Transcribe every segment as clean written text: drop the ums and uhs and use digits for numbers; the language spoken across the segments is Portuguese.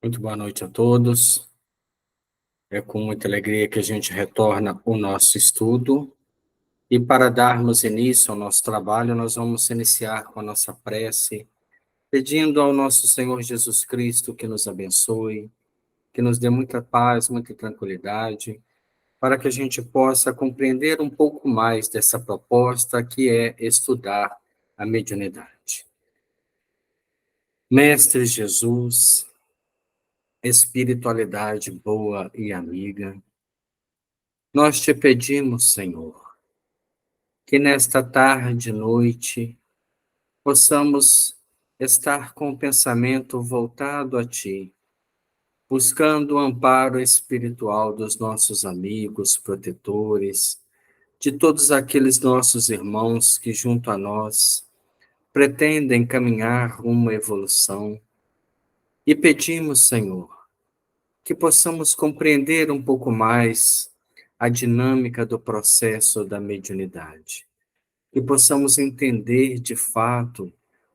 Muito boa noite a todos. É com muita alegria que a gente retorna o nosso estudo. E para darmos início ao nosso trabalho, nós vamos iniciar com a nossa prece, pedindo ao nosso Senhor Jesus Cristo que nos abençoe, que nos dê muita paz, muita tranquilidade, para que a gente possa compreender um pouco mais dessa proposta que é estudar a mediunidade. Mestre Jesus, espiritualidade boa e amiga, nós te pedimos, Senhor, que nesta tarde e noite possamos estar com o pensamento voltado a Ti, buscando o amparo espiritual dos nossos amigos, protetores, de todos aqueles nossos irmãos que, junto a nós, pretendem caminhar rumo à evolução. E pedimos, Senhor, que possamos compreender um pouco mais a dinâmica do processo da mediunidade. Que possamos entender de fato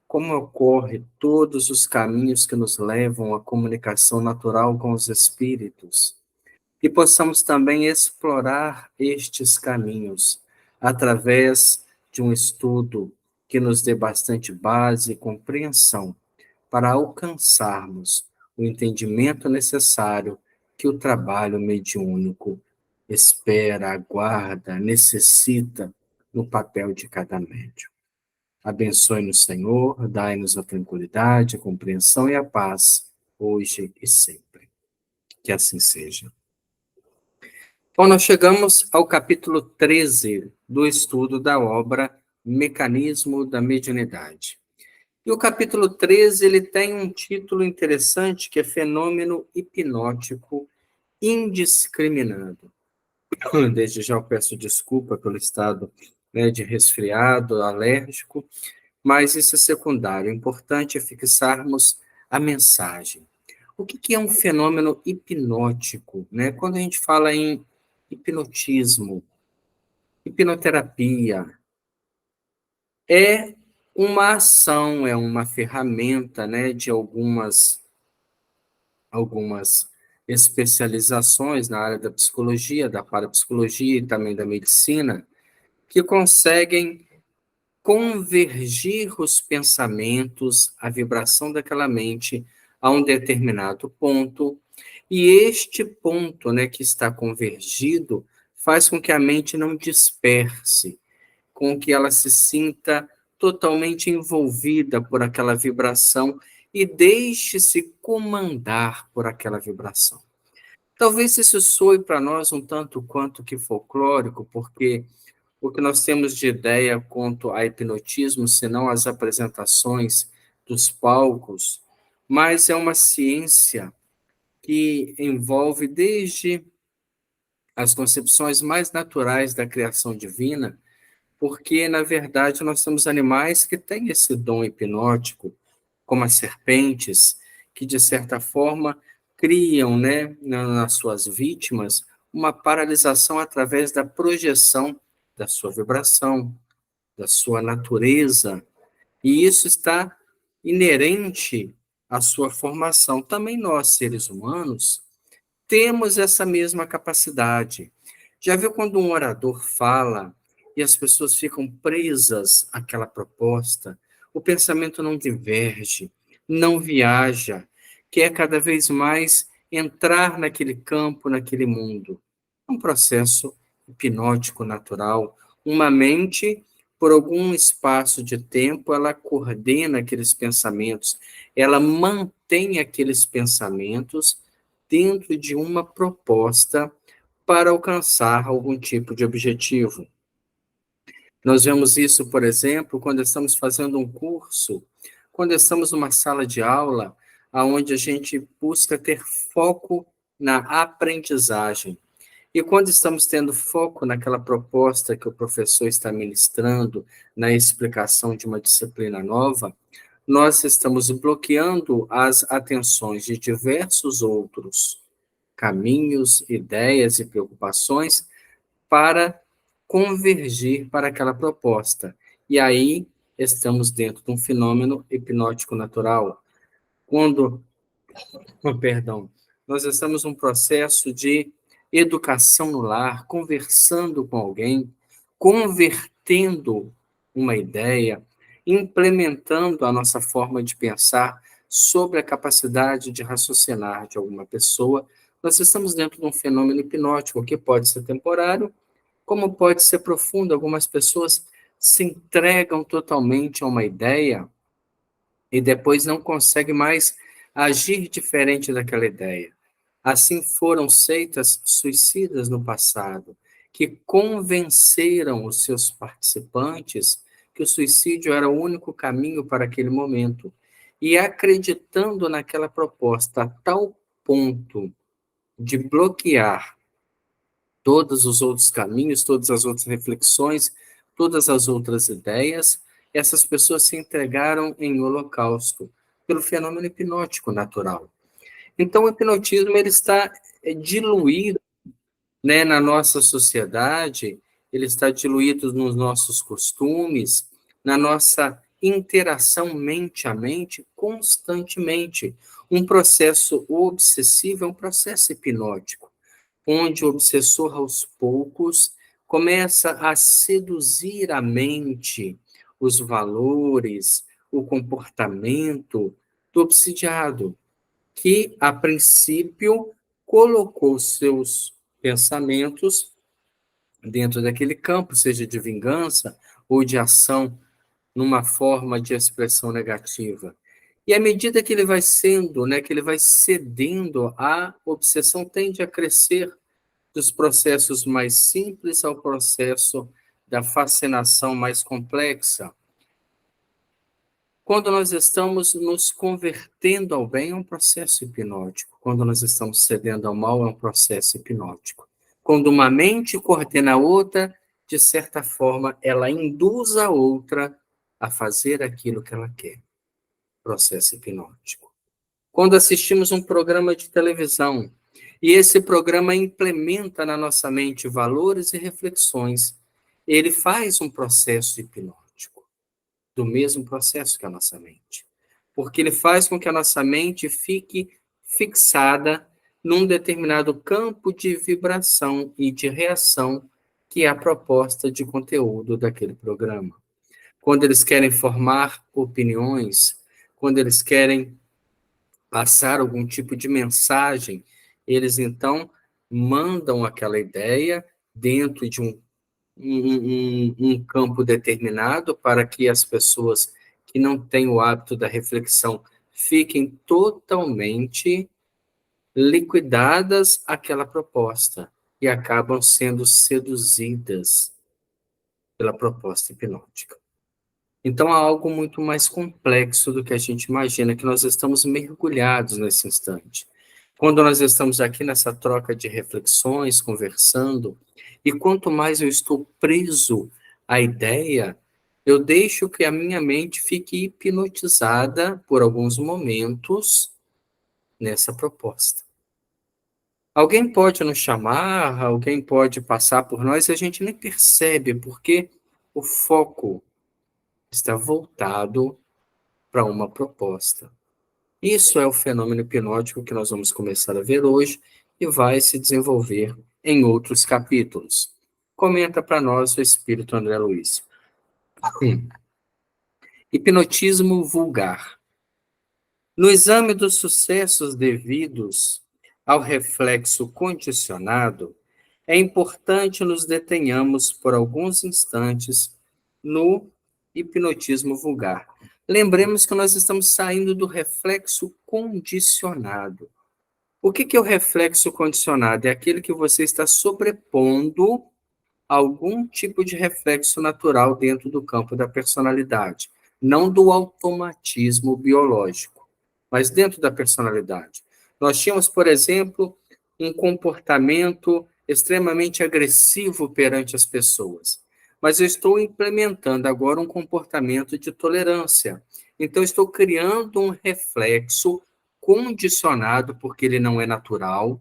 como ocorre todos os caminhos que nos levam à comunicação natural com os espíritos, e possamos também explorar estes caminhos através de um estudo que nos dê bastante base e compreensão para alcançarmos o entendimento necessário que o trabalho mediúnico espera, aguarda, necessita no papel de cada médium. Abençoe-nos, Senhor, dai-nos a tranquilidade, a compreensão e a paz, hoje e sempre. Que assim seja. Bom, nós chegamos ao capítulo 13 do estudo da obra Mecanismo da Mediunidade. E o capítulo 13 ele tem um título interessante, que é Fenômeno Hipnótico Indiscriminado. Desde já eu peço desculpa pelo estado, de resfriado, alérgico, mas isso é secundário. O importante é fixarmos a mensagem. O que é um fenômeno hipnótico, né? Quando a gente fala em hipnotismo, hipnoterapia, é uma ação, é uma ferramenta, né, de algumas especializações na área da psicologia, da parapsicologia e também da medicina, que conseguem convergir os pensamentos, a vibração daquela mente a um determinado ponto, e este ponto, né, que está convergido faz com que a mente não disperse, com que ela se sinta totalmente envolvida por aquela vibração e deixe-se comandar por aquela vibração. Talvez isso soe para nós um tanto quanto que folclórico, porque o que nós temos de ideia quanto a hipnotismo, senão as apresentações dos palcos, mas é uma ciência que envolve desde as concepções mais naturais da criação divina, porque, na verdade, nós temos animais que têm esse dom hipnótico, como as serpentes, que, de certa forma, criam, né, nas suas vítimas, uma paralisação através da projeção da sua vibração, da sua natureza, e isso está inerente à sua formação. Também nós, seres humanos, temos essa mesma capacidade. Já viu quando um orador fala e as pessoas ficam presas àquela proposta? O pensamento não diverge, não viaja, quer cada vez mais entrar naquele campo, naquele mundo. É um processo hipnótico natural. Uma mente, por algum espaço de tempo, ela coordena aqueles pensamentos, ela mantém aqueles pensamentos dentro de uma proposta para alcançar algum tipo de objetivo. Nós vemos isso, por exemplo, quando estamos fazendo um curso, quando estamos numa sala de aula, onde a gente busca ter foco na aprendizagem. E quando estamos tendo foco naquela proposta que o professor está ministrando, na explicação de uma disciplina nova, nós estamos bloqueando as atenções de diversos outros caminhos, ideias e preocupações para convergir para aquela proposta. E aí estamos dentro de um fenômeno hipnótico natural. Quando Perdão, nós estamos num processo de educação no lar, conversando com alguém, convertendo uma ideia, implementando a nossa forma de pensar sobre a capacidade de raciocinar de alguma pessoa. Nós estamos dentro de um fenômeno hipnótico que pode ser temporário, como pode ser profundo. Algumas pessoas se entregam totalmente a uma ideia e depois não conseguem mais agir diferente daquela ideia. Assim foram seitas suicidas no passado, que convenceram os seus participantes que o suicídio era o único caminho para aquele momento. E acreditando naquela proposta a tal ponto de bloquear todos os outros caminhos, todas as outras reflexões, todas as outras ideias, essas pessoas se entregaram em holocausto pelo fenômeno hipnótico natural. Então, o hipnotismo ele está diluído, né, na nossa sociedade, ele está diluído nos nossos costumes, na nossa interação mente a mente constantemente. Um processo obsessivo é um processo hipnótico onde o obsessor, aos poucos, começa a seduzir a mente, os valores, o comportamento do obsidiado, que, a princípio, colocou seus pensamentos dentro daquele campo, seja de vingança ou de ação, numa forma de expressão negativa. E à medida que ele vai sendo, né, que ele vai cedendo, a obsessão tende a crescer dos processos mais simples ao processo da fascinação mais complexa. Quando nós estamos nos convertendo ao bem, é um processo hipnótico. Quando nós estamos cedendo ao mal, é um processo hipnótico. Quando uma mente coordena a outra, de certa forma, ela induz a outra a fazer aquilo que ela quer. Processo hipnótico. Quando assistimos um programa de televisão e esse programa implementa na nossa mente valores e reflexões, ele faz um processo hipnótico, do mesmo processo que a nossa mente. Porque ele faz com que a nossa mente fique fixada num determinado campo de vibração e de reação que é a proposta de conteúdo daquele programa. Quando eles querem formar opiniões, quando eles querem passar algum tipo de mensagem, eles então mandam aquela ideia dentro de um campo determinado para que as pessoas que não têm o hábito da reflexão fiquem totalmente liquidadas àquela proposta e acabam sendo seduzidas pela proposta hipnótica. Então, há algo muito mais complexo do que a gente imagina, que nós estamos mergulhados nesse instante. Quando nós estamos aqui nessa troca de reflexões, conversando, e quanto mais eu estou preso à ideia, eu deixo que a minha mente fique hipnotizada por alguns momentos nessa proposta. Alguém pode nos chamar, alguém pode passar por nós e a gente nem percebe, porque o foco está voltado para uma proposta. Isso é o fenômeno hipnótico que nós vamos começar a ver hoje e vai se desenvolver em outros capítulos. Comenta para nós o espírito André Luiz. Hipnotismo vulgar. No exame dos sucessos devidos ao reflexo condicionado, é importante nos detenhamos por alguns instantes no hipnotismo vulgar. Lembremos que nós estamos saindo do reflexo condicionado. O que é o reflexo condicionado? É aquele que você está sobrepondo algum tipo de reflexo natural dentro do campo da personalidade, não do automatismo biológico, mas dentro da personalidade. Nós tínhamos, por exemplo, um comportamento extremamente agressivo perante as pessoas, mas eu estou implementando agora um comportamento de tolerância. Então, estou criando um reflexo condicionado, porque ele não é natural,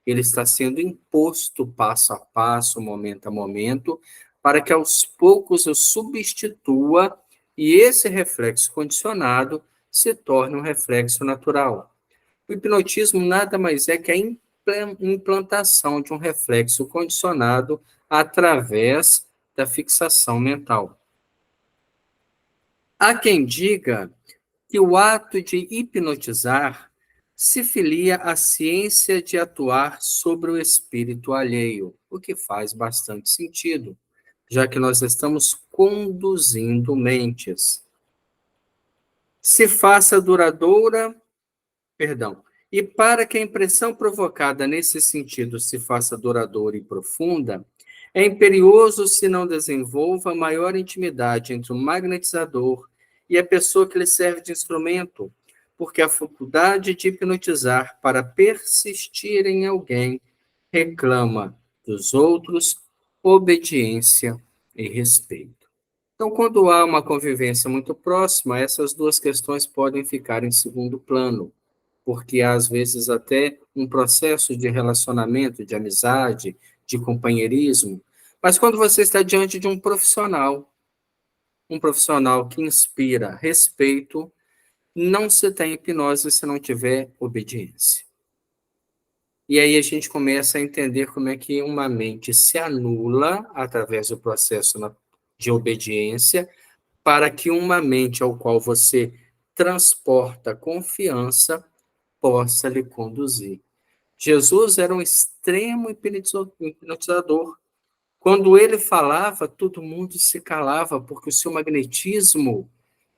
ele está sendo imposto passo a passo, momento a momento, para que aos poucos eu substitua e esse reflexo condicionado se torne um reflexo natural. O hipnotismo nada mais é que a implantação de um reflexo condicionado através da fixação mental. Há quem diga que o ato de hipnotizar se filia à ciência de atuar sobre o espírito alheio, o que faz bastante sentido, já que nós estamos conduzindo mentes. Se faça duradoura, perdão, e para que a impressão provocada nesse sentido se faça duradoura e profunda, é imperioso se não desenvolva maior intimidade entre o magnetizador e a pessoa que lhe serve de instrumento, porque a faculdade de hipnotizar para persistir em alguém reclama dos outros obediência e respeito. Então, quando há uma convivência muito próxima, essas duas questões podem ficar em segundo plano, porque há, às vezes, até um processo de relacionamento, de amizade, de companheirismo. Mas quando você está diante de um profissional que inspira respeito, não se tem hipnose se não tiver obediência. E aí a gente começa a entender como é que uma mente se anula através do processo de obediência, para que uma mente ao qual você transporta confiança possa lhe conduzir. Jesus era um extremo hipnotizador. Quando ele falava, todo mundo se calava, porque o seu magnetismo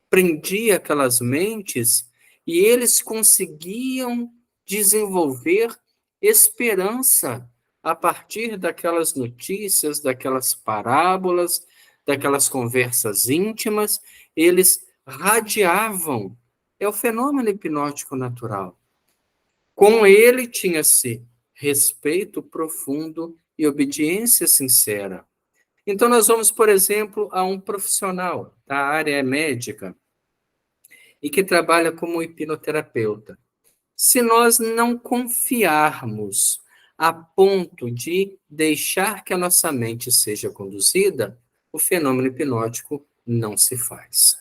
prendia aquelas mentes e eles conseguiam desenvolver esperança a partir daquelas notícias, daquelas parábolas, daquelas conversas íntimas, eles radiavam. É o fenômeno hipnótico natural. Com ele tinha-se respeito profundo e obediência sincera. Então, nós vamos, por exemplo, a um profissional da área médica e que trabalha como hipnoterapeuta. Se nós não confiarmos a ponto de deixar que a nossa mente seja conduzida, o fenômeno hipnótico não se faz.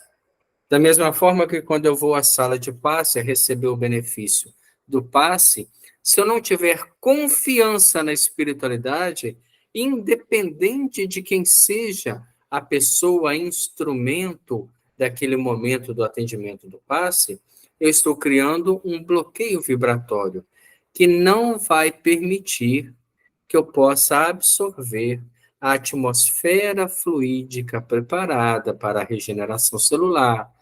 Da mesma forma que quando eu vou à sala de passe a receber o benefício do passe, se eu não tiver confiança na espiritualidade, independente de quem seja a pessoa, instrumento daquele momento do atendimento do passe, eu estou criando um bloqueio vibratório que não vai permitir que eu possa absorver a atmosfera fluídica preparada para a regeneração celular,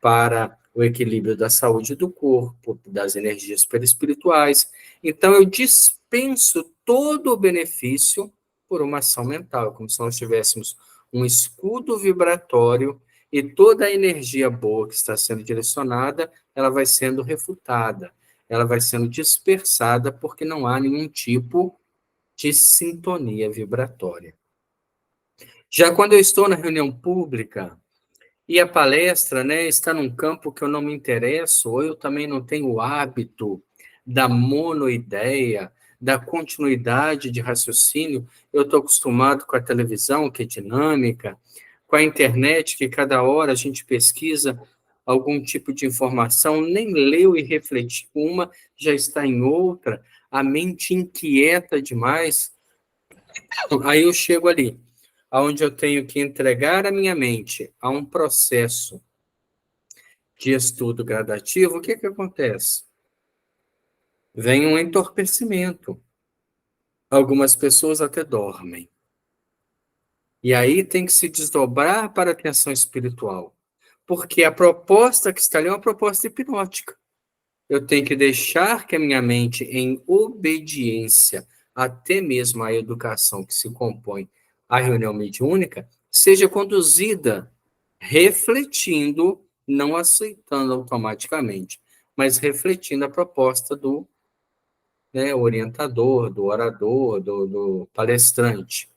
para o equilíbrio da saúde do corpo, das energias perispirituais. Então, eu dispenso todo o benefício por uma ação mental, como se nós tivéssemos um escudo vibratório e toda a energia boa que está sendo direcionada, ela vai sendo refutada, ela vai sendo dispersada porque não há nenhum tipo de sintonia vibratória. Já quando eu estou na reunião pública, e a palestra, né, está num campo que eu não me interesso, ou eu também não tenho o hábito da monoideia, da continuidade de raciocínio. Eu estou acostumado com a televisão, que é dinâmica, com a internet, que cada hora a gente pesquisa algum tipo de informação, nem leu e refletiu uma, já está em outra, a mente inquieta demais. Aí eu chego ali, onde eu tenho que entregar a minha mente a um processo de estudo gradativo, o que que acontece? Vem um entorpecimento. Algumas pessoas até dormem. E aí tem que se desdobrar para a atenção espiritual. Porque a proposta que está ali é uma proposta hipnótica. Eu tenho que deixar que a minha mente, em obediência, até mesmo à educação que se compõe a reunião mediúnica, seja conduzida refletindo, não aceitando automaticamente, mas refletindo a proposta do, né, orientador, do orador, do palestrante.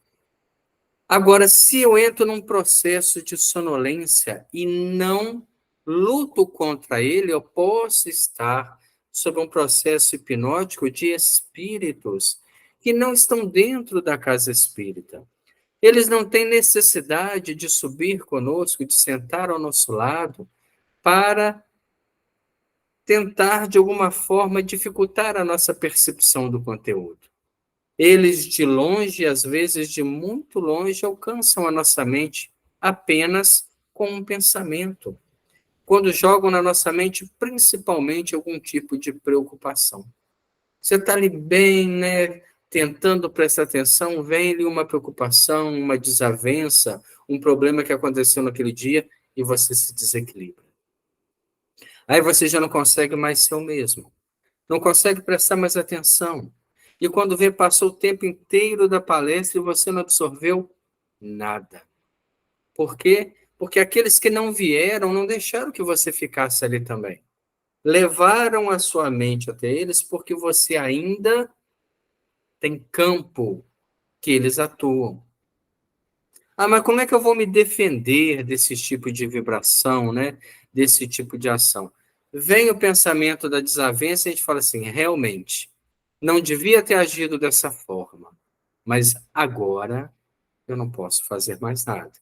Agora, se eu entro num processo de sonolência e não luto contra ele, eu posso estar sob um processo hipnótico de espíritos que não estão dentro da casa espírita. Eles não têm necessidade de subir conosco, de sentar ao nosso lado, para tentar, de alguma forma, dificultar a nossa percepção do conteúdo. Eles, de longe, às vezes de muito longe, alcançam a nossa mente apenas com um pensamento, quando jogam na nossa mente principalmente algum tipo de preocupação. Você está ali bem, né, tentando prestar atenção, vem-lhe uma preocupação, uma desavença, um problema que aconteceu naquele dia e você se desequilibra. Aí você já não consegue mais ser o mesmo, não consegue prestar mais atenção. E quando vê, passou o tempo inteiro da palestra e você não absorveu nada. Por quê? Porque aqueles que não vieram não deixaram que você ficasse ali também. Levaram a sua mente até eles porque você ainda tem campo que eles atuam. Ah, mas como é que eu vou me defender desse tipo de vibração, né? Desse tipo de ação? Vem o pensamento da desavença e a gente fala assim, realmente, não devia ter agido dessa forma, mas agora eu não posso fazer mais nada.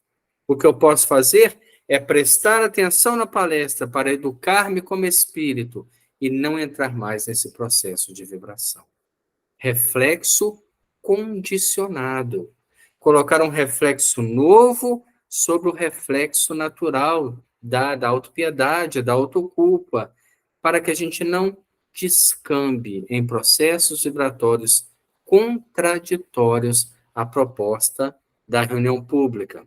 O que eu posso fazer é prestar atenção na palestra para educar-me como espírito e não entrar mais nesse processo de vibração. Reflexo condicionado. Colocar um reflexo novo sobre o reflexo natural da autopiedade, da autoculpa, para que a gente não descambe em processos vibratórios contraditórios à proposta da reunião pública.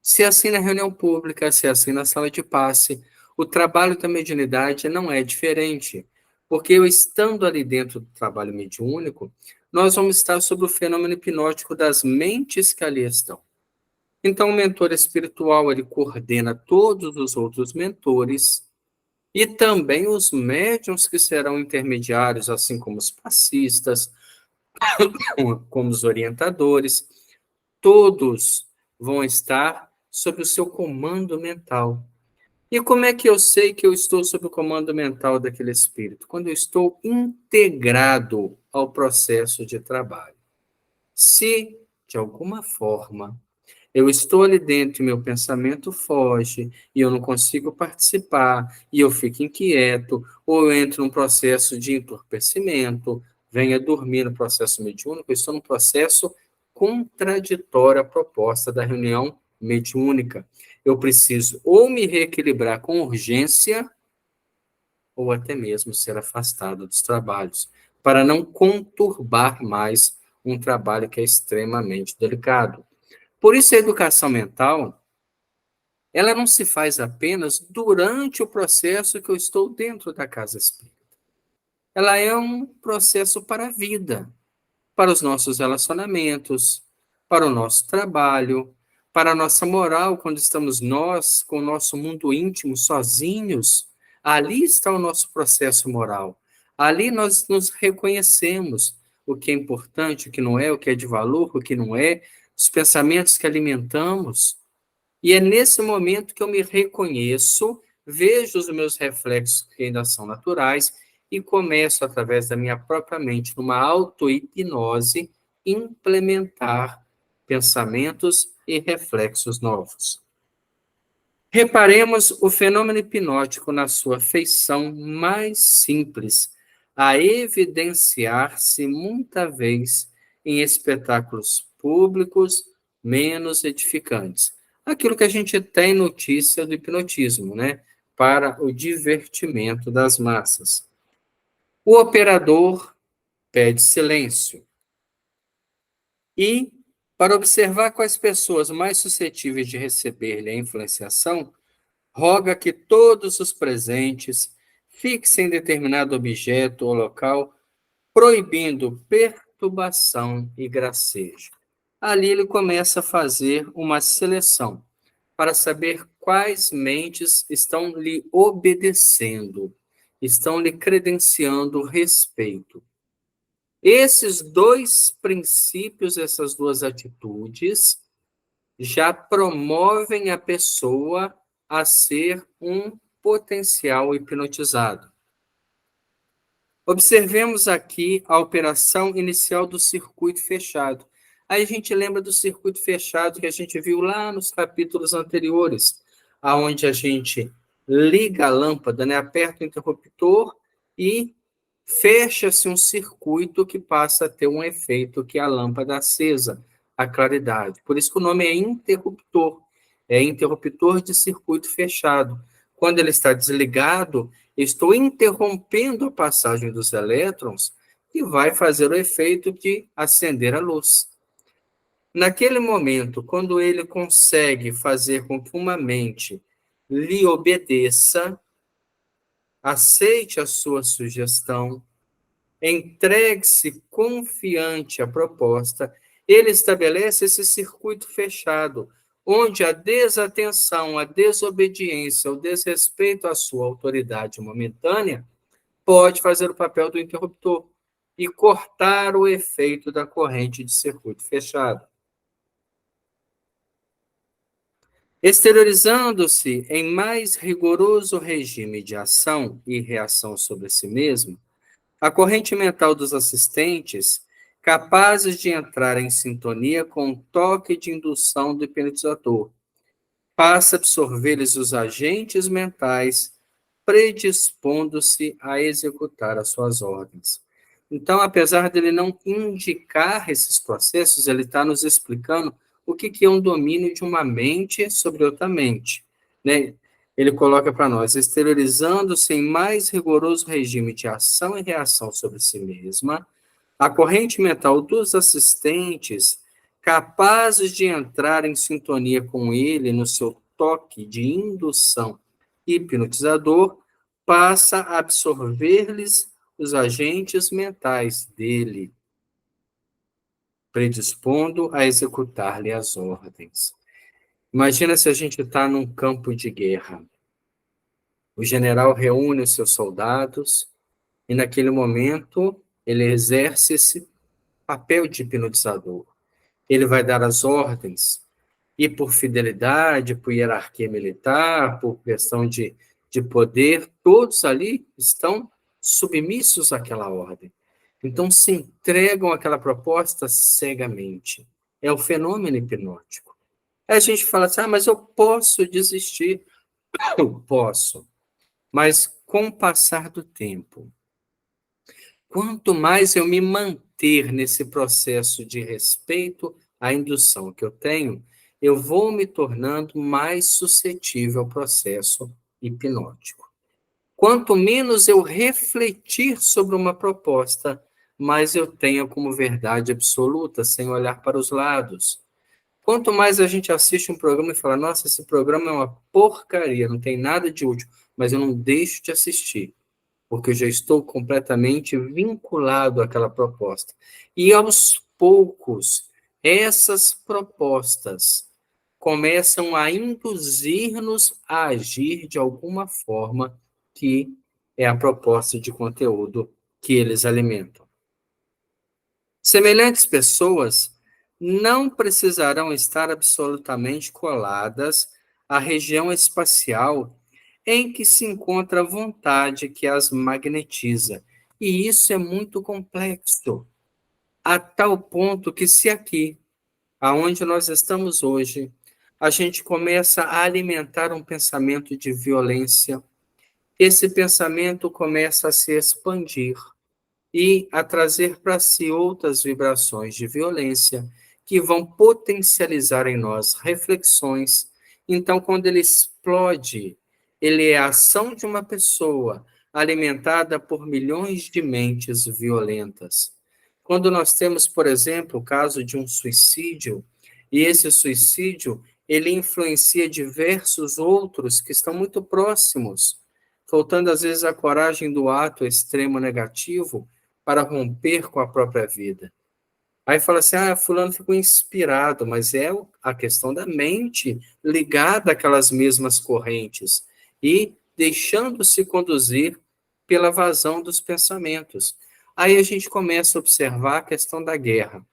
Se é assim na reunião pública, se é assim na sala de passe, o trabalho da mediunidade não é diferente, porque eu estando ali dentro do trabalho mediúnico, nós vamos estar sob o fenômeno hipnótico das mentes que ali estão. Então, o mentor espiritual, ele coordena todos os outros mentores e também os médiuns que serão intermediários, assim como os passistas, como os orientadores, todos vão estar sob o seu comando mental. E como é que eu sei que eu estou sob o comando mental daquele espírito? Quando eu estou integrado ao processo de trabalho. Se, de alguma forma, eu estou ali dentro e meu pensamento foge, e eu não consigo participar, e eu fico inquieto, ou eu entro num processo de entorpecimento, venha dormir no processo mediúnico, eu estou num processo contraditório à proposta da reunião mediúnica. Eu preciso ou me reequilibrar com urgência, ou até mesmo ser afastado dos trabalhos, para não conturbar mais um trabalho que é extremamente delicado. Por isso, a educação mental, ela não se faz apenas durante o processo que eu estou dentro da casa espírita. Ela é um processo para a vida, para os nossos relacionamentos, para o nosso trabalho, para a nossa moral, quando estamos nós com o nosso mundo íntimo sozinhos. Ali está o nosso processo moral. Ali nós nos reconhecemos o que é importante, o que não é, o que é de valor, o que não é, os pensamentos que alimentamos. E é nesse momento que eu me reconheço, vejo os meus reflexos que ainda são naturais e começo, através da minha própria mente, numa auto-hipnose, implementar pensamentos e reflexos novos. Reparemos o fenômeno hipnótico na sua feição mais simples, a evidenciar-se muita vez em espetáculos públicos menos edificantes. Aquilo que a gente tem notícia do hipnotismo, né? Para o divertimento das massas. O operador pede silêncio. E, para observar quais pessoas mais suscetíveis de receber-lhe a influenciação, roga que todos os presentes fixem determinado objeto ou local, proibindo perturbação e gracejo. Ali ele começa a fazer uma seleção para saber quais mentes estão lhe obedecendo, estão lhe credenciando respeito. Esses dois princípios, essas duas atitudes, já promovem a pessoa a ser um potencial hipnotizado. Observemos aqui a operação inicial do circuito fechado. Aí a gente lembra do circuito fechado que a gente viu lá nos capítulos anteriores, aonde a gente liga a lâmpada, né? Aperta o interruptor e fecha-se um circuito que passa a ter um efeito que é a lâmpada acesa, a claridade. Por isso que o nome é interruptor de circuito fechado. Quando ele está desligado, estou interrompendo a passagem dos elétrons e vai fazer o efeito de acender a luz. Naquele momento, quando ele consegue fazer com que uma mente lhe obedeça, aceite a sua sugestão, entregue-se confiante à proposta, ele estabelece esse circuito fechado, onde a desatenção, a desobediência, o desrespeito à sua autoridade momentânea pode fazer o papel do interruptor e cortar o efeito da corrente de circuito fechado. Exteriorizando-se em mais rigoroso regime de ação e reação sobre si mesmo, a corrente mental dos assistentes, capazes de entrar em sintonia com o toque de indução do hipnotizador, passa a absorver-lhes os agentes mentais, predispondo-se a executar as suas ordens. Então, apesar dele não indicar esses processos, ele está nos explicando o que é um domínio de uma mente sobre outra mente, né? Ele coloca para nós, exteriorizando-se em mais rigoroso regime de ação e reação sobre si mesma, a corrente mental dos assistentes, capazes de entrar em sintonia com ele no seu toque de indução hipnotizador, passa a absorver-lhes os agentes mentais dele, predispondo a executar-lhe as ordens. Imagina se a gente está num campo de guerra. O general reúne os seus soldados e, naquele momento, ele exerce esse papel de hipnotizador. Ele vai dar as ordens, e por fidelidade, por hierarquia militar, por questão de poder, todos ali estão submissos àquela ordem. Então, se entregam àquela proposta cegamente. É o fenômeno hipnótico. Aí a gente fala assim, mas eu posso desistir. Eu posso. Mas com o passar do tempo, quanto mais eu me manter nesse processo de respeito à indução que eu tenho, eu vou me tornando mais suscetível ao processo hipnótico. Quanto menos eu refletir sobre uma proposta, mais eu tenho como verdade absoluta, sem olhar para os lados. Quanto mais a gente assiste um programa e fala, nossa, esse programa é uma porcaria, não tem nada de útil, mas eu não deixo de assistir, porque eu já estou completamente vinculado àquela proposta. E aos poucos, essas propostas começam a induzir-nos a agir de alguma forma que é a proposta de conteúdo que eles alimentam. Semelhantes pessoas não precisarão estar absolutamente coladas à região espacial em que se encontra a vontade que as magnetiza. E isso é muito complexo, a tal ponto que se aqui, aonde nós estamos hoje, a gente começa a alimentar um pensamento de violência, esse pensamento começa a se expandir e a trazer para si outras vibrações de violência que vão potencializar em nós reflexões. Então, quando ele explode, ele é a ação de uma pessoa alimentada por milhões de mentes violentas. Quando nós temos, por exemplo, o caso de um suicídio, e esse suicídio, ele influencia diversos outros que estão muito próximos, faltando às vezes a coragem do ato extremo negativo para romper com a própria vida. Aí fala assim, fulano ficou inspirado, mas é a questão da mente ligada àquelas mesmas correntes e deixando-se conduzir pela vazão dos pensamentos. Aí a gente começa a observar a questão da guerra.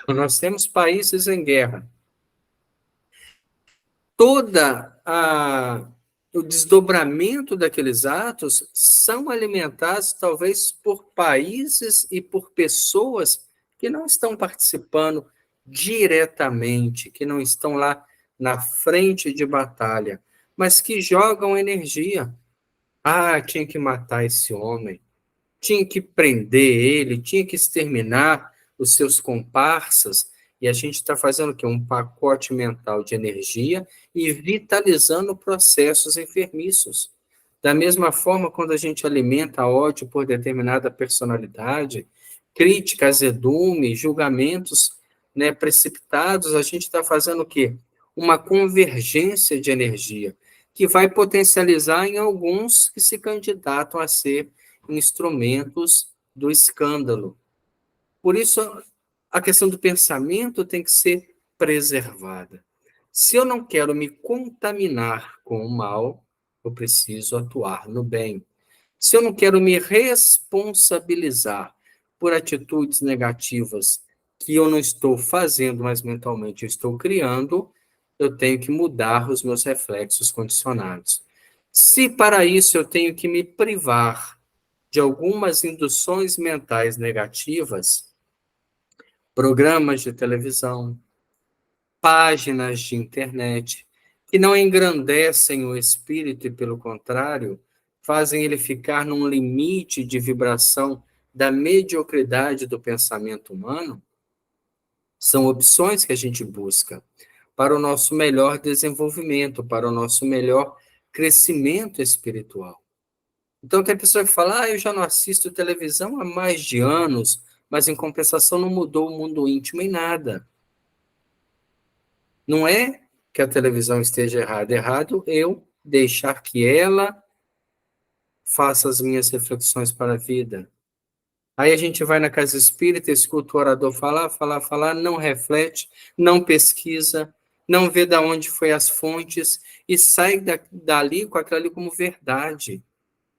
Nós temos países em guerra. O desdobramento daqueles atos são alimentados talvez por países e por pessoas que não estão participando diretamente, que não estão lá na frente de batalha, mas que jogam energia. Ah, tinha que matar esse homem, tinha que prender ele, tinha que exterminar os seus comparsas, e a gente está fazendo o quê? Um pacote mental de energia e vitalizando processos enfermiços. Da mesma forma, quando a gente alimenta ódio por determinada personalidade, crítica, azedume, julgamentos, né, precipitados, a gente está fazendo o quê? Uma convergência de energia, que vai potencializar em alguns que se candidatam a ser instrumentos do escândalo. Por isso, a questão do pensamento tem que ser preservada. Se eu não quero me contaminar com o mal, eu preciso atuar no bem. Se eu não quero me responsabilizar por atitudes negativas que eu não estou fazendo, mas mentalmente eu estou criando, eu tenho que mudar os meus reflexos condicionados. Se para isso eu tenho que me privar de algumas induções mentais negativas, programas de televisão, páginas de internet, que não engrandecem o espírito e, pelo contrário, fazem ele ficar num limite de vibração da mediocridade do pensamento humano, são opções que a gente busca para o nosso melhor desenvolvimento, para o nosso melhor crescimento espiritual. Então, tem pessoa que fala, eu já não assisto televisão há mais de anos, mas, em compensação, não mudou o mundo íntimo em nada. Não é que a televisão esteja errada. Errado eu deixar que ela faça as minhas reflexões para a vida. Aí a gente vai na casa espírita, escuta o orador falar, falar, falar, não reflete, não pesquisa, não vê de onde foi as fontes e sai dali com aquilo ali como verdade.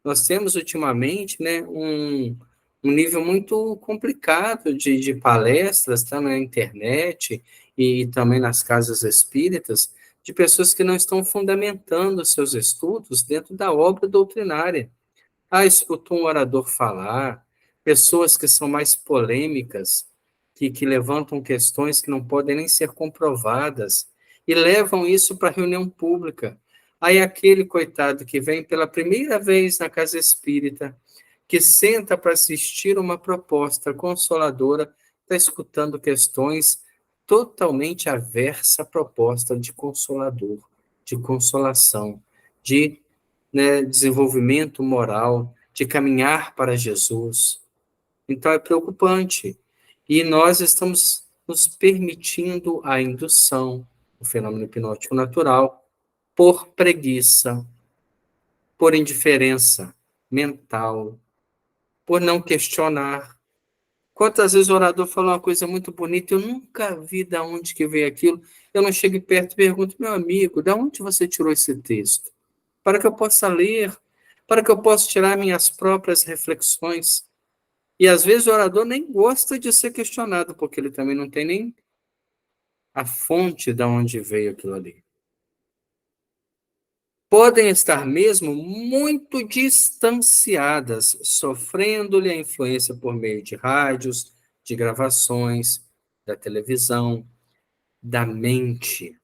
Nós temos ultimamente, né, um nível muito complicado de palestras, tá, na internet e também nas casas espíritas, de pessoas que não estão fundamentando seus estudos dentro da obra doutrinária. Escutou um orador falar, pessoas que são mais polêmicas, que levantam questões que não podem nem ser comprovadas, e levam isso para a reunião pública. Aí aquele coitado que vem pela primeira vez na casa espírita, que senta para assistir uma proposta consoladora, está escutando questões totalmente aversa à proposta de consolador, de consolação, de, né, desenvolvimento moral, de caminhar para Jesus. Então é preocupante. E nós estamos nos permitindo a indução, o fenômeno hipnótico natural, por preguiça, por indiferença mental, por não questionar. Quantas vezes o orador falou uma coisa muito bonita, eu nunca vi de onde que veio aquilo, eu não chego perto e pergunto, meu amigo, de onde você tirou esse texto? Para que eu possa ler, para que eu possa tirar minhas próprias reflexões. E às vezes o orador nem gosta de ser questionado, porque ele também não tem nem a fonte de onde veio aquilo ali. Podem estar mesmo muito distanciadas, sofrendo-lhe a influência por meio de rádios, de gravações, da televisão, da mente.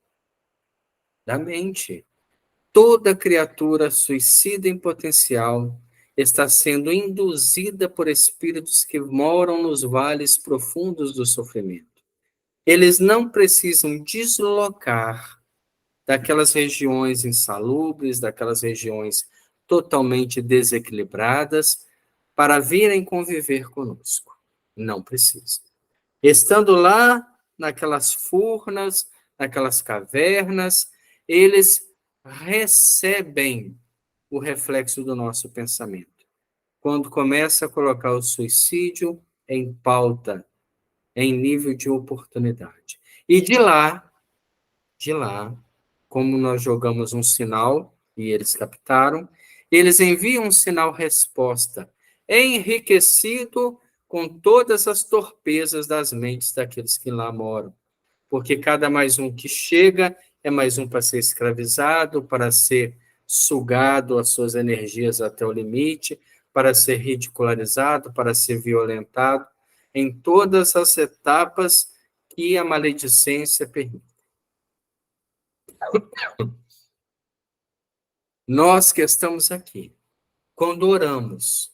Da mente. Toda criatura suicida em potencial está sendo induzida por espíritos que moram nos vales profundos do sofrimento. Eles não precisam deslocar daquelas regiões insalubres, daquelas regiões totalmente desequilibradas, para virem conviver conosco. Não precisa. Estando lá, naquelas furnas, naquelas cavernas, eles recebem o reflexo do nosso pensamento. Quando começa a colocar o suicídio em pauta, em nível de oportunidade. E de lá, como nós jogamos um sinal, e eles captaram, eles enviam um sinal resposta, enriquecido com todas as torpezas das mentes daqueles que lá moram. Porque cada mais um que chega é mais um para ser escravizado, para ser sugado as suas energias até o limite, para ser ridicularizado, para ser violentado, em todas as etapas que a maledicência permite. Nós que estamos aqui, quando oramos,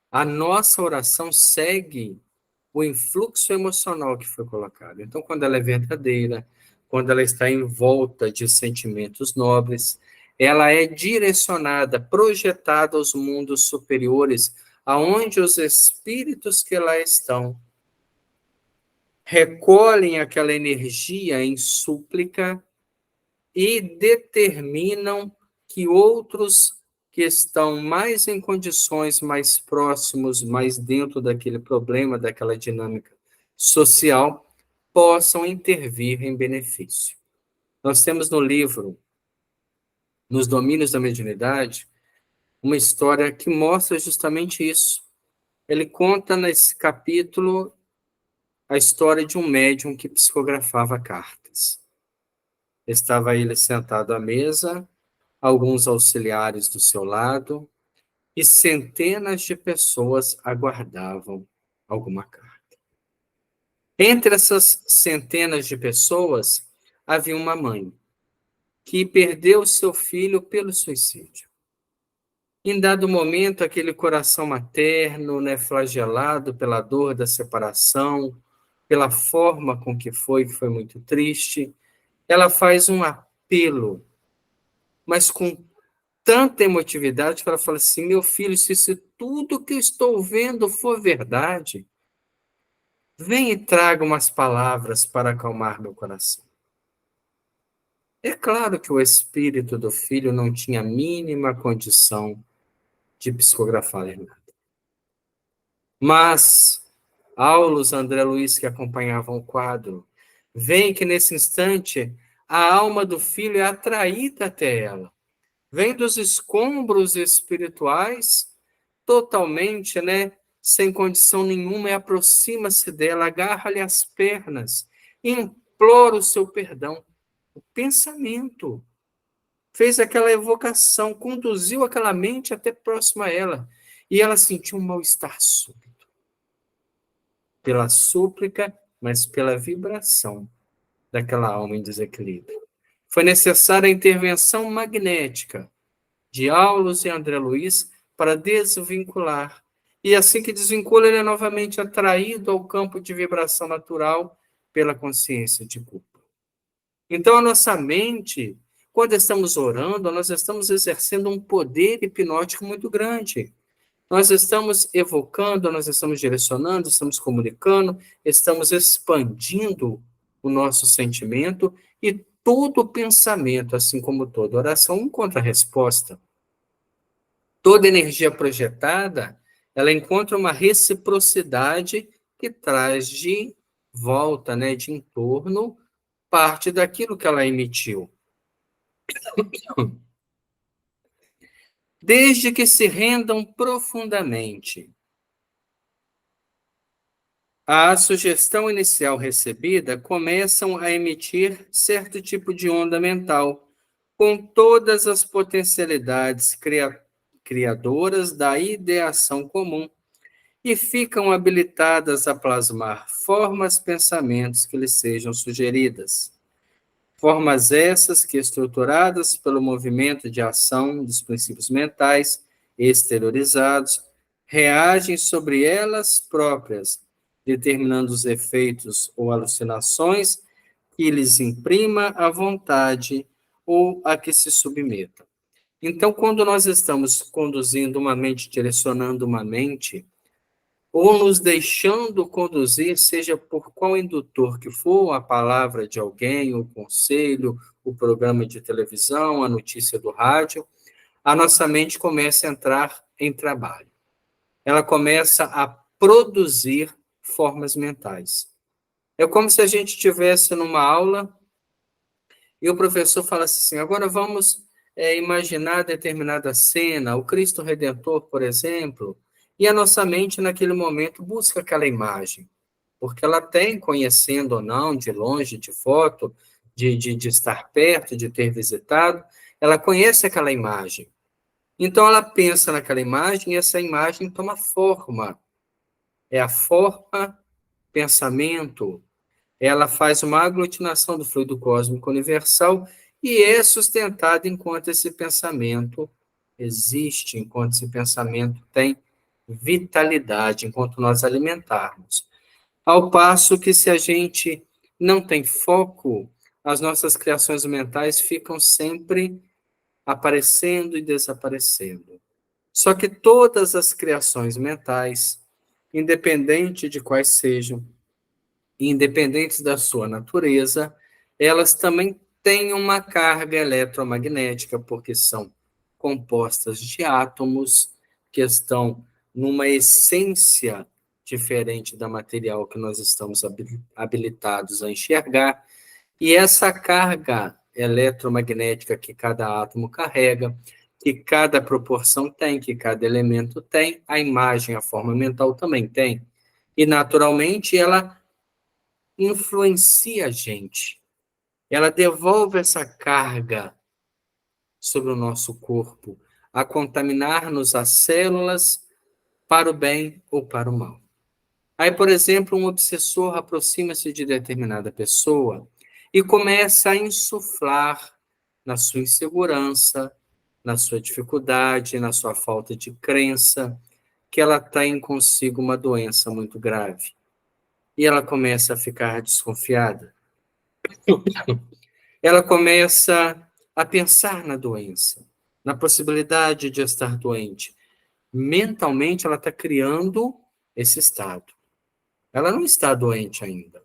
a nossa oração segue o influxo emocional que foi colocado. Então, quando ela é verdadeira, quando ela está em volta de sentimentos nobres, ela é direcionada, projetada aos mundos superiores, aonde os espíritos que lá estão recolhem aquela energia em súplica e determinam que outros que estão mais em condições, mais próximos, mais dentro daquele problema, daquela dinâmica social, possam intervir em benefício. Nós temos no livro, Nos Domínios da Mediunidade, uma história que mostra justamente isso. Ele conta nesse capítulo a história de um médium que psicografava cartas. Estava ele sentado à mesa, alguns auxiliares do seu lado, e centenas de pessoas aguardavam alguma carta. Entre essas centenas de pessoas, havia uma mãe que perdeu seu filho pelo suicídio. Em dado momento, aquele coração materno, né, flagelado pela dor da separação, pela forma com que foi muito triste, ela faz um apelo, mas com tanta emotividade que ela fala assim: meu filho, se isso tudo que eu estou vendo for verdade, vem e traga umas palavras para acalmar meu coração. É claro que o espírito do filho não tinha a mínima condição de psicografar nada. Mas Aulus, André Luiz, que acompanhavam o quadro, veem que nesse instante a alma do filho é atraída até ela. Vem dos escombros espirituais, totalmente, né, sem condição nenhuma, e aproxima-se dela, agarra-lhe as pernas, implora o seu perdão. O pensamento fez aquela evocação, conduziu aquela mente até próxima a ela, e ela sentiu um mal-estar súbito. Pela súplica, mas pela vibração daquela alma em desequilíbrio. Foi necessária a intervenção magnética de Aulus e André Luiz para desvincular. E assim que desvincula, ele é novamente atraído ao campo de vibração natural pela consciência de culpa. Então, a nossa mente, quando estamos orando, nós estamos exercendo um poder hipnótico muito grande. Nós estamos evocando, nós estamos direcionando, estamos comunicando, estamos expandindo o nosso sentimento, e todo pensamento, assim como toda oração, encontra resposta. Toda energia projetada, ela encontra uma reciprocidade que traz de volta, né, de entorno, parte daquilo que ela emitiu. Desde que se rendam profundamente à sugestão inicial recebida, começam a emitir certo tipo de onda mental, com todas as potencialidades criadoras da ideação comum, e ficam habilitadas a plasmar formas, pensamentos que lhes sejam sugeridas. Formas essas que, estruturadas pelo movimento de ação dos princípios mentais exteriorizados, reagem sobre elas próprias, determinando os efeitos ou alucinações que lhes imprima a vontade ou a que se submetam. Então, quando nós estamos conduzindo uma mente, direcionando uma mente, ou nos deixando conduzir, seja por qual indutor que for, a palavra de alguém, o conselho, o programa de televisão, a notícia do rádio, a nossa mente começa a entrar em trabalho. Ela começa a produzir formas mentais. É como se a gente estivesse numa aula e o professor falasse assim: agora vamos imaginar determinada cena, o Cristo Redentor, por exemplo, e a nossa mente, naquele momento, busca aquela imagem, porque ela tem, conhecendo ou não, de longe, de foto, de estar perto, de ter visitado, ela conhece aquela imagem. Então, ela pensa naquela imagem e essa imagem toma forma. É a forma, pensamento. Ela faz uma aglutinação do fluido cósmico universal e é sustentado enquanto esse pensamento existe, enquanto esse pensamento tem vitalidade, enquanto nós alimentarmos. Ao passo que, se a gente não tem foco, as nossas criações mentais ficam sempre aparecendo e desaparecendo. Só que todas as criações mentais, independente de quais sejam, independentes da sua natureza, elas também têm uma carga eletromagnética, porque são compostas de átomos que estão numa essência diferente da material que nós estamos habilitados a enxergar, e essa carga eletromagnética que cada átomo carrega, que cada proporção tem, que cada elemento tem, a imagem, a forma mental também tem. E, naturalmente, ela influencia a gente. Ela devolve essa carga sobre o nosso corpo, a contaminar-nos as células para o bem ou para o mal. Aí, por exemplo, um obsessor aproxima-se de determinada pessoa e começa a insuflar na sua insegurança, na sua dificuldade, na sua falta de crença, que ela tem consigo uma doença muito grave. E ela começa a ficar desconfiada. Ela começa a pensar na doença, na possibilidade de estar doente. Mentalmente, ela está criando esse estado. Ela não está doente ainda.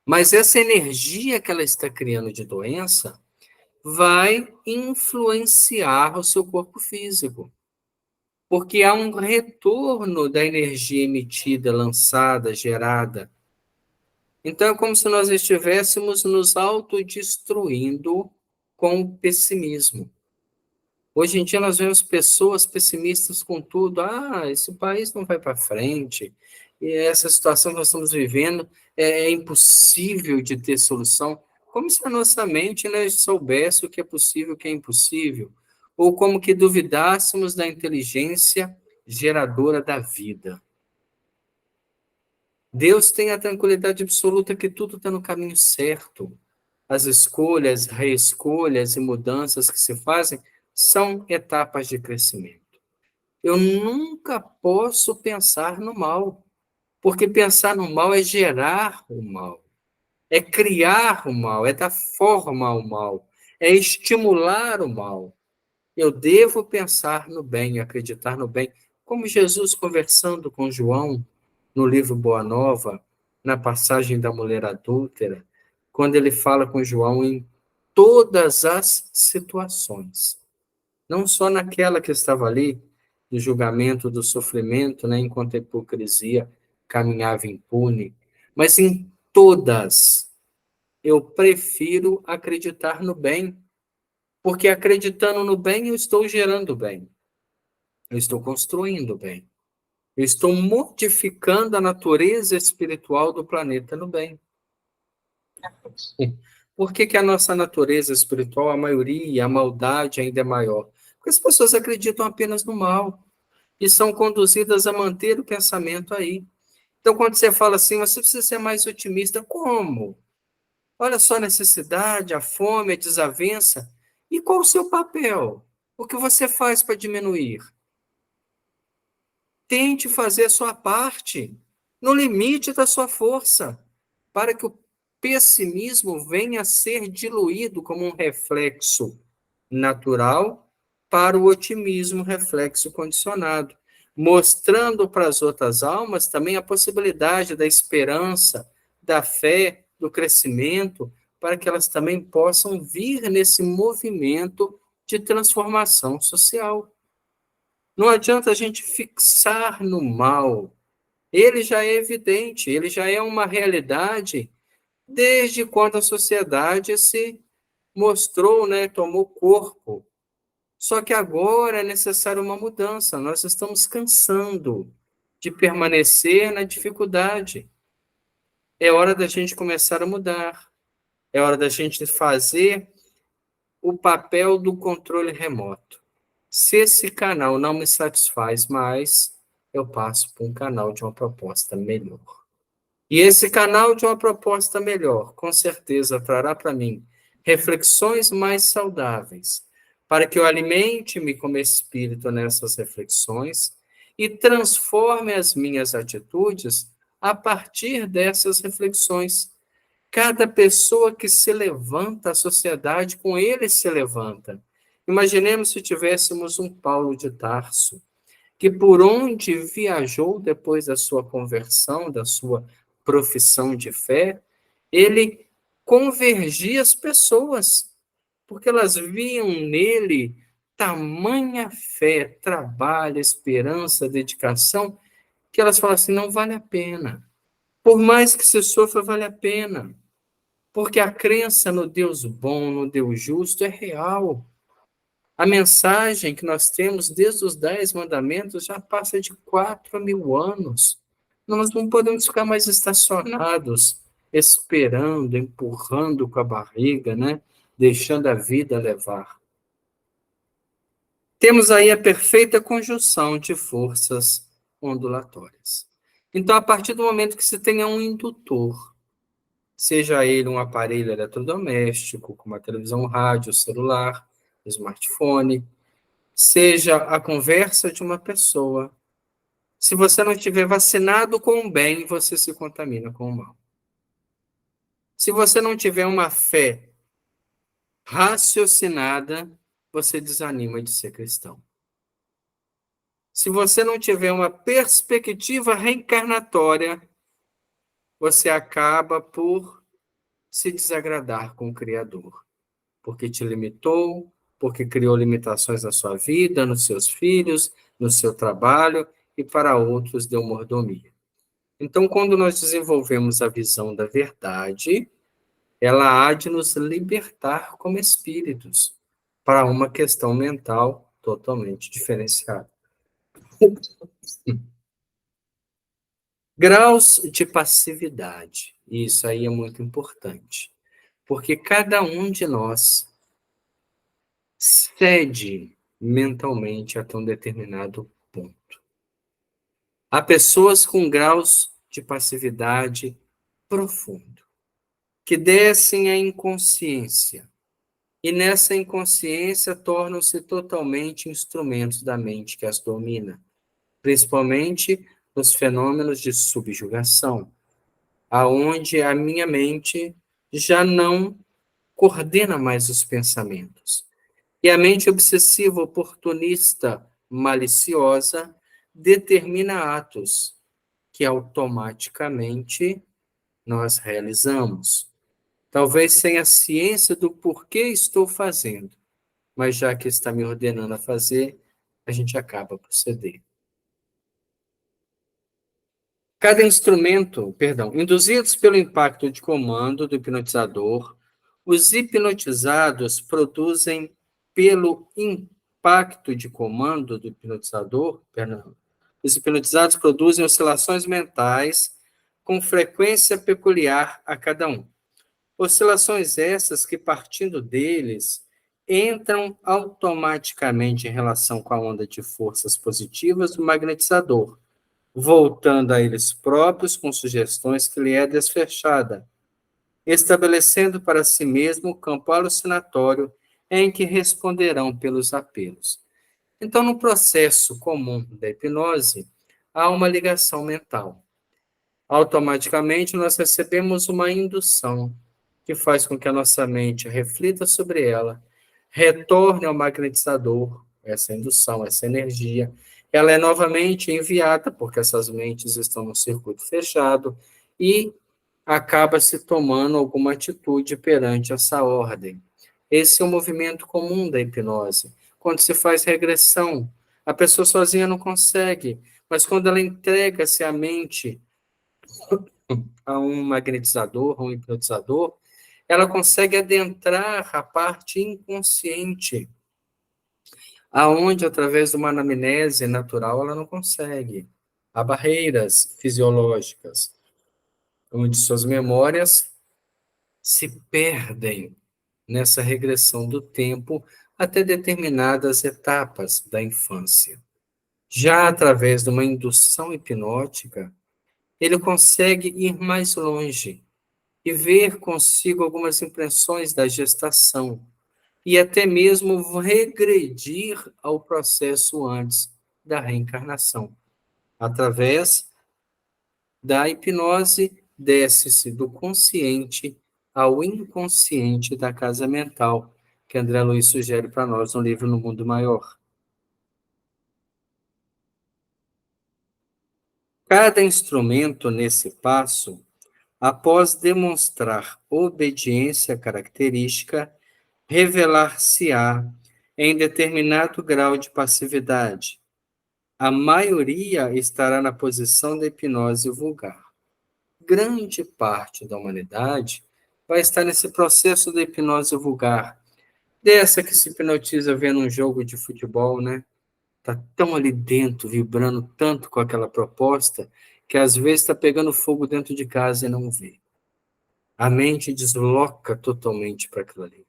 Mas essa energia que ela está criando de doença vai influenciar o seu corpo físico. Porque há um retorno da energia emitida, lançada, gerada. Então, é como se nós estivéssemos nos autodestruindo com o pessimismo. Hoje em dia, nós vemos pessoas pessimistas com tudo. Ah, esse país não vai para frente. E essa situação que nós estamos vivendo é impossível de ter solução. Como se a nossa mente, né, soubesse o que é possível e o que é impossível. Ou como que duvidássemos da inteligência geradora da vida. Deus tem a tranquilidade absoluta que tudo está no caminho certo. As escolhas, reescolhas e mudanças que se fazem são etapas de crescimento. Eu nunca posso pensar no mal, porque pensar no mal é gerar o mal, é criar o mal, é dar forma ao mal, é estimular o mal. Eu devo pensar no bem, acreditar no bem, como Jesus conversando com João no livro Boa Nova, na passagem da mulher adúltera, quando ele fala com João em todas as situações. Não só naquela que estava ali, do julgamento, do sofrimento, né, enquanto a hipocrisia caminhava impune, mas em todas, eu prefiro acreditar no bem, porque acreditando no bem, eu estou gerando bem, eu estou construindo bem, eu estou modificando a natureza espiritual do planeta no bem. Por que que a nossa natureza espiritual, a maioria, a maldade ainda é maior? Porque as pessoas acreditam apenas no mal e são conduzidas a manter o pensamento aí. Então, quando você fala assim, você precisa ser mais otimista. Como? Olha só a necessidade, a fome, a desavença. E qual o seu papel? O que você faz para diminuir? Tente fazer a sua parte, no limite da sua força, para que o pessimismo venha a ser diluído como um reflexo natural para o otimismo, reflexo condicionado, mostrando para as outras almas também a possibilidade da esperança, da fé, do crescimento, para que elas também possam vir nesse movimento de transformação social. Não adianta a gente fixar no mal. Ele já é evidente, ele já é uma realidade desde quando a sociedade se mostrou, né, tomou corpo. Só que agora é necessária uma mudança. Nós estamos cansando de permanecer na dificuldade. É hora da gente começar a mudar. É hora da gente fazer o papel do controle remoto. Se esse canal não me satisfaz mais, eu passo para um canal de uma proposta melhor. E esse canal de uma proposta melhor, com certeza, trará para mim reflexões mais saudáveis, para que eu alimente-me como espírito nessas reflexões e transforme as minhas atitudes a partir dessas reflexões. Cada pessoa que se levanta, a sociedade com ele se levanta. Imaginemos se tivéssemos um Paulo de Tarso, que por onde viajou depois da sua conversão, da sua profissão de fé, ele convergia as pessoas, porque elas viam nele tamanha fé, trabalho, esperança, dedicação, que elas falavam assim, não vale a pena. Por mais que se sofra, vale a pena. Porque a crença no Deus bom, no Deus justo, é real. A mensagem que nós temos desde os 10 mandamentos já passa de 4.000 anos. Nós não podemos ficar mais estacionados, esperando, empurrando com a barriga, né? Deixando a vida levar. Temos aí a perfeita conjunção de forças ondulatórias. Então, a partir do momento que se tenha um indutor, seja ele um aparelho eletrodoméstico, como a televisão, o rádio, o celular, o smartphone, seja a conversa de uma pessoa. Se você não estiver vacinado com o bem, você se contamina com o mal. Se você não tiver uma fé raciocinada, você desanima de ser cristão. Se você não tiver uma perspectiva reencarnatória, você acaba por se desagradar com o Criador, porque te limitou, porque criou limitações na sua vida, nos seus filhos, no seu trabalho, e para outros deu mordomia. Então, quando nós desenvolvemos a visão da verdade, ela há de nos libertar como espíritos para uma questão mental totalmente diferenciada. Graus de passividade. Isso aí é muito importante, porque cada um de nós cede mentalmente até um determinado ponto. Há pessoas com graus de passividade profundo, que descem à inconsciência, e nessa inconsciência tornam-se totalmente instrumentos da mente que as domina, principalmente nos fenômenos de subjugação, aonde a minha mente já não coordena mais os pensamentos. E a mente obsessiva, oportunista, maliciosa, determina atos que automaticamente nós realizamos. Talvez sem a ciência do porquê estou fazendo, mas já que está me ordenando a fazer, a gente acaba por ceder. Cada instrumento, induzidos pelo impacto de comando do hipnotizador, os hipnotizados produzem, pelo impacto de comando do hipnotizador, os hipnotizados produzem oscilações mentais com frequência peculiar a cada um. Oscilações essas que, partindo deles, entram automaticamente em relação com a onda de forças positivas do magnetizador, voltando a eles próprios com sugestões que lhe é desfechada, estabelecendo para si mesmo o campo alucinatório em que responderão pelos apelos. Então, no processo comum da hipnose, há uma ligação mental. Automaticamente, nós recebemos uma indução que faz com que a nossa mente reflita sobre ela, retorne ao magnetizador, essa indução, essa energia, ela é novamente enviada, porque essas mentes estão no circuito fechado, e acaba se tomando alguma atitude perante essa ordem. Esse é o movimento comum da hipnose. Quando se faz regressão, a pessoa sozinha não consegue, mas quando ela entrega-se à mente a um magnetizador, a um hipnotizador, ela consegue adentrar a parte inconsciente, aonde, através de uma anamnese natural, ela não consegue. Há barreiras fisiológicas, onde suas memórias se perdem nessa regressão do tempo até determinadas etapas da infância. Já através de uma indução hipnótica, ele consegue ir mais longe, e ver consigo algumas impressões da gestação e até mesmo regredir ao processo antes da reencarnação. Através da hipnose, desce-se do consciente ao inconsciente da casa mental, que André Luiz sugere para nós no livro No Mundo Maior. Cada instrumento nesse passo, após demonstrar obediência característica, revelar-se-á em determinado grau de passividade. A maioria estará na posição da hipnose vulgar. Grande parte da humanidade vai estar nesse processo da hipnose vulgar, dessa que se hipnotiza vendo um jogo de futebol, né? Tá tão ali dentro, vibrando tanto com aquela proposta, que às vezes está pegando fogo dentro de casa e não vê. A mente desloca totalmente para aquilo ali.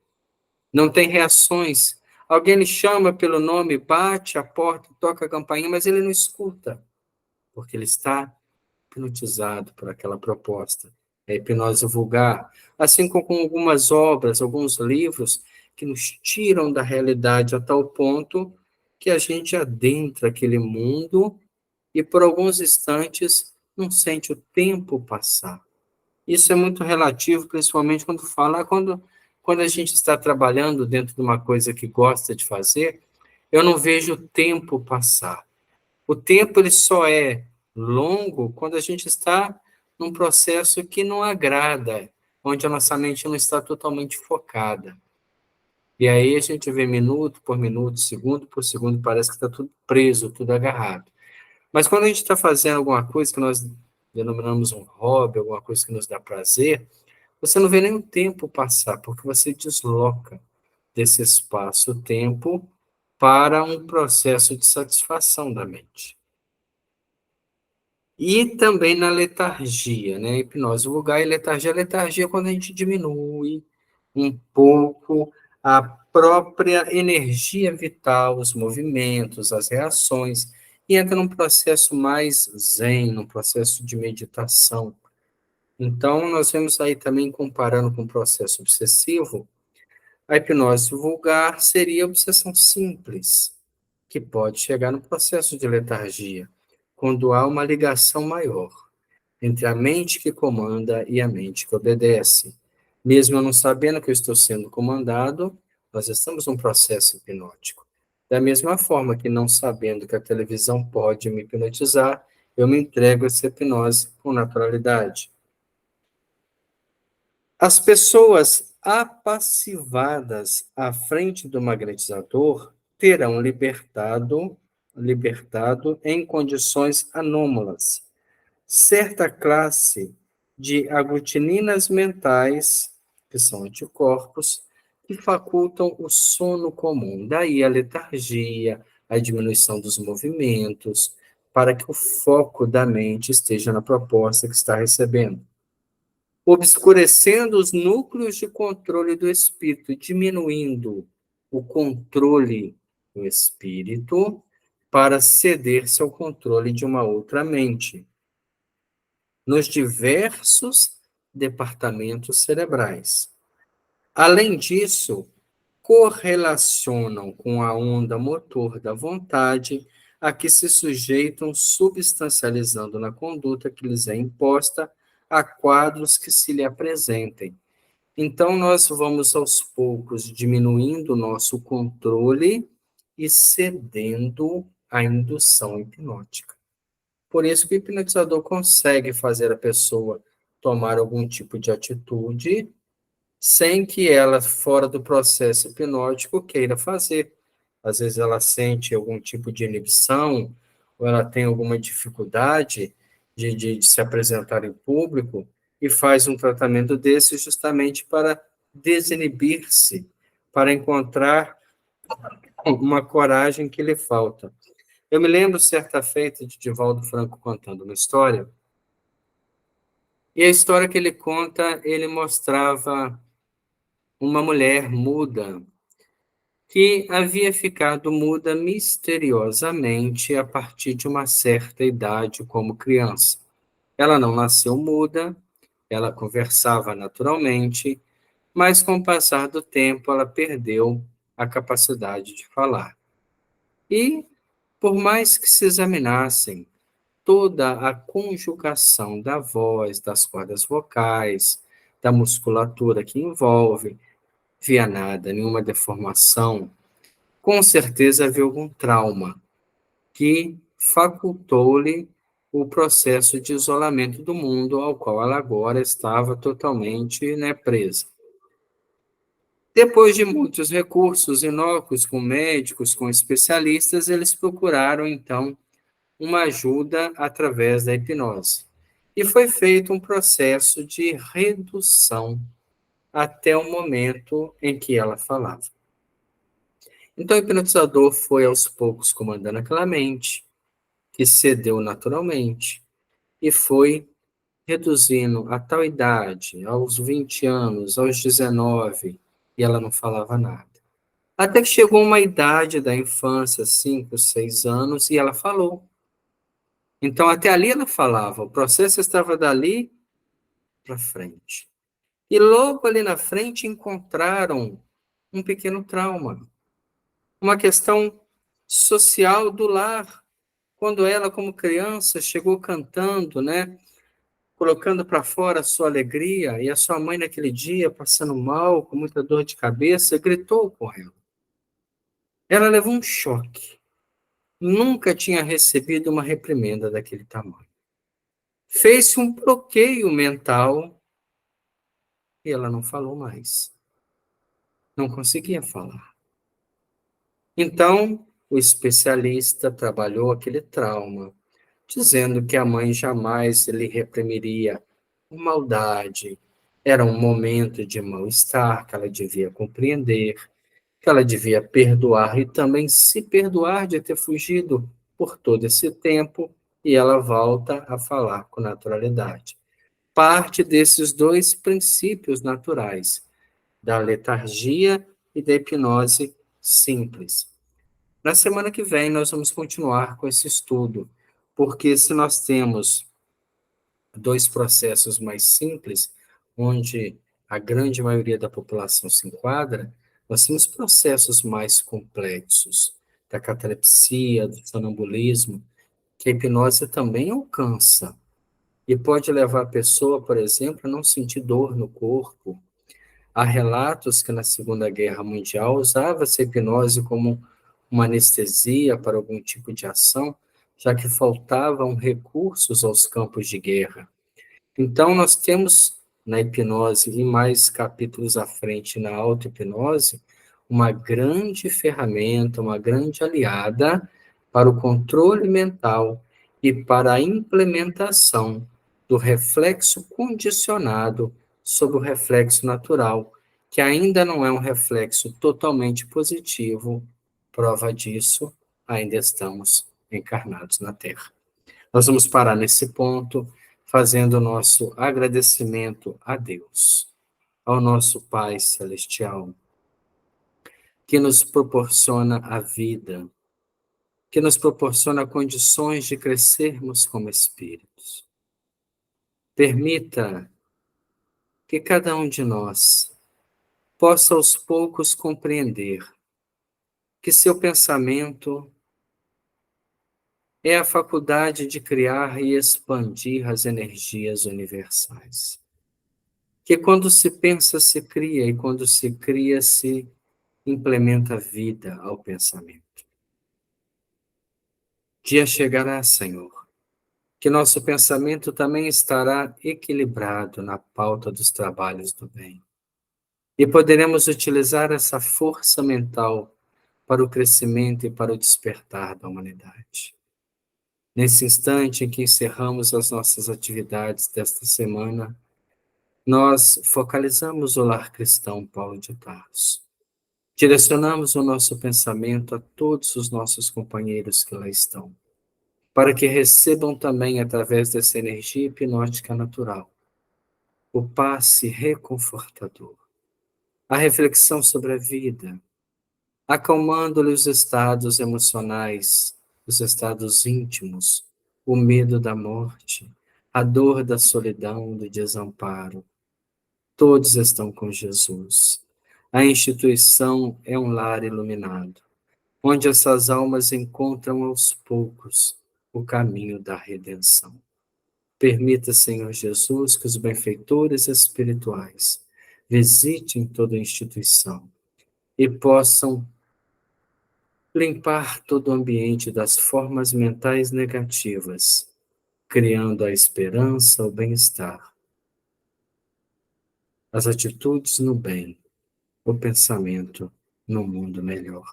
Não tem reações. Alguém lhe chama pelo nome, bate a porta, toca a campainha, mas ele não escuta, porque ele está hipnotizado por aquela proposta. É a hipnose vulgar. Assim como com algumas obras, alguns livros que nos tiram da realidade a tal ponto que a gente adentra aquele mundo e por alguns instantes não sente o tempo passar. Isso é muito relativo, principalmente quando a gente está trabalhando dentro de uma coisa que gosta de fazer, eu não vejo o tempo passar. O tempo ele só é longo quando a gente está num processo que não agrada, onde a nossa mente não está totalmente focada. E aí a gente vê minuto por minuto, segundo por segundo, parece que está tudo preso, tudo agarrado. Mas quando a gente está fazendo alguma coisa que nós denominamos um hobby, alguma coisa que nos dá prazer, você não vê nem o tempo passar, porque você desloca desse espaço-tempo para um processo de satisfação da mente. E também na letargia, né? Hipnose vulgar e letargia. A letargia é quando a gente diminui um pouco a própria energia vital, os movimentos, as reações, e entra num processo mais zen, num processo de meditação. Então, nós vemos aí também, comparando com o processo obsessivo, a hipnose vulgar seria a obsessão simples, que pode chegar no processo de letargia, quando há uma ligação maior entre a mente que comanda e a mente que obedece. Mesmo eu não sabendo que eu estou sendo comandado, nós estamos num processo hipnótico. Da mesma forma que não sabendo que a televisão pode me hipnotizar, eu me entrego a essa hipnose com naturalidade. As pessoas apassivadas à frente do magnetizador terão libertado em condições anômalas certa classe de aglutininas mentais, que são anticorpos, que facultam o sono comum. Daí a letargia, a diminuição dos movimentos, para que o foco da mente esteja na proposta que está recebendo, obscurecendo os núcleos de controle do espírito, diminuindo o controle do espírito para ceder-se ao controle de uma outra mente, nos diversos departamentos cerebrais. Além disso, correlacionam com a onda motor da vontade, a que se sujeitam, substancializando na conduta que lhes é imposta a quadros que se lhe apresentem. Então, nós vamos aos poucos diminuindo o nosso controle e cedendo à indução hipnótica. Por isso que o hipnotizador consegue fazer a pessoa tomar algum tipo de atitude sem que ela, fora do processo hipnótico, queira fazer. Às vezes ela sente algum tipo de inibição, ou ela tem alguma dificuldade de se apresentar em público, e faz um tratamento desse justamente para desinibir-se, para encontrar uma coragem que lhe falta. Eu me lembro, certa feita, de Divaldo Franco contando uma história, e a história que ele conta, ele mostrava uma mulher muda, que havia ficado muda misteriosamente a partir de uma certa idade como criança. Ela não nasceu muda, ela conversava naturalmente, mas com o passar do tempo ela perdeu a capacidade de falar. E, por mais que se examinassem toda a conjugação da voz, das cordas vocais, da musculatura que envolve, via nada, nenhuma deformação, com certeza havia algum trauma que facultou-lhe o processo de isolamento do mundo ao qual ela agora estava totalmente, né, presa. Depois de muitos recursos inócuos com médicos, com especialistas, eles procuraram, então, uma ajuda através da hipnose. E foi feito um processo de redução até o momento em que ela falava. Então, o hipnotizador foi aos poucos comandando aquela mente, que cedeu naturalmente, e foi reduzindo a tal idade, aos 20 anos, aos 19, e ela não falava nada. Até que chegou uma idade da infância, 5, 6 anos, e ela falou. Então, até ali ela falava, o processo estava dali para frente. E logo ali na frente encontraram um pequeno trauma, uma questão social do lar, quando ela, como criança, chegou cantando, né, colocando para fora a sua alegria, e a sua mãe naquele dia, passando mal, com muita dor de cabeça, gritou com ela. Ela levou um choque. Nunca tinha recebido uma reprimenda daquele tamanho. Fez-se um bloqueio mental e ela não falou mais. Não conseguia falar. Então, o especialista trabalhou aquele trauma, dizendo que a mãe jamais lhe reprimiria por maldade. Era um momento de mal-estar que ela devia compreender, que ela devia perdoar e também se perdoar de ter fugido por todo esse tempo, e ela volta a falar com naturalidade. Parte desses dois princípios naturais, da letargia e da hipnose simples. Na semana que vem, nós vamos continuar com esse estudo, porque se nós temos dois processos mais simples, onde a grande maioria da população se enquadra, nós temos processos mais complexos, da catalepsia, do sonambulismo, que a hipnose também alcança, e pode levar a pessoa, por exemplo, a não sentir dor no corpo. Há relatos que na Segunda Guerra Mundial usava-se a hipnose como uma anestesia para algum tipo de ação, já que faltavam recursos aos campos de guerra. Então, nós temos na hipnose, e mais capítulos à frente na auto-hipnose, uma grande ferramenta, uma grande aliada para o controle mental e para a implementação do reflexo condicionado sobre o reflexo natural, que ainda não é um reflexo totalmente positivo. Prova disso, ainda estamos encarnados na Terra. Nós vamos parar nesse ponto, fazendo o nosso agradecimento a Deus, ao nosso Pai Celestial, que nos proporciona a vida, que nos proporciona condições de crescermos como espíritos. Permita que cada um de nós possa aos poucos compreender que seu pensamento é a faculdade de criar e expandir as energias universais. Que quando se pensa, se cria, e quando se cria, se implementa vida ao pensamento. Dia chegará, Senhor, que nosso pensamento também estará equilibrado na pauta dos trabalhos do bem. E poderemos utilizar essa força mental para o crescimento e para o despertar da humanidade. Nesse instante em que encerramos as nossas atividades desta semana, nós focalizamos o lar cristão Paulo de Tarso. Direcionamos o nosso pensamento a todos os nossos companheiros que lá estão, para que recebam também, através dessa energia hipnótica natural, o passe reconfortador, a reflexão sobre a vida, acalmando-lhe os estados emocionais, os estados íntimos, o medo da morte, a dor da solidão, do desamparo. Todos estão com Jesus. A instituição é um lar iluminado, onde essas almas encontram aos poucos o caminho da redenção. Permita, Senhor Jesus, que os benfeitores espirituais visitem toda a instituição e possam limpar todo o ambiente das formas mentais negativas, criando a esperança, o bem-estar, as atitudes no bem, o pensamento no mundo melhor.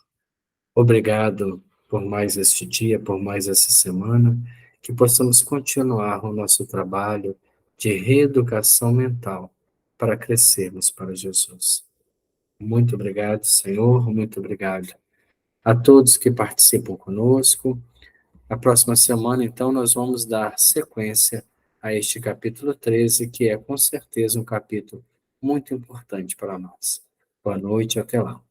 Obrigado por mais este dia, por mais essa semana, que possamos continuar o nosso trabalho de reeducação mental para crescermos para Jesus. Muito obrigado, Senhor, muito obrigado a todos que participam conosco. A próxima semana, então, nós vamos dar sequência a este capítulo 13, que é com certeza um capítulo muito importante para nós. Boa noite, até lá.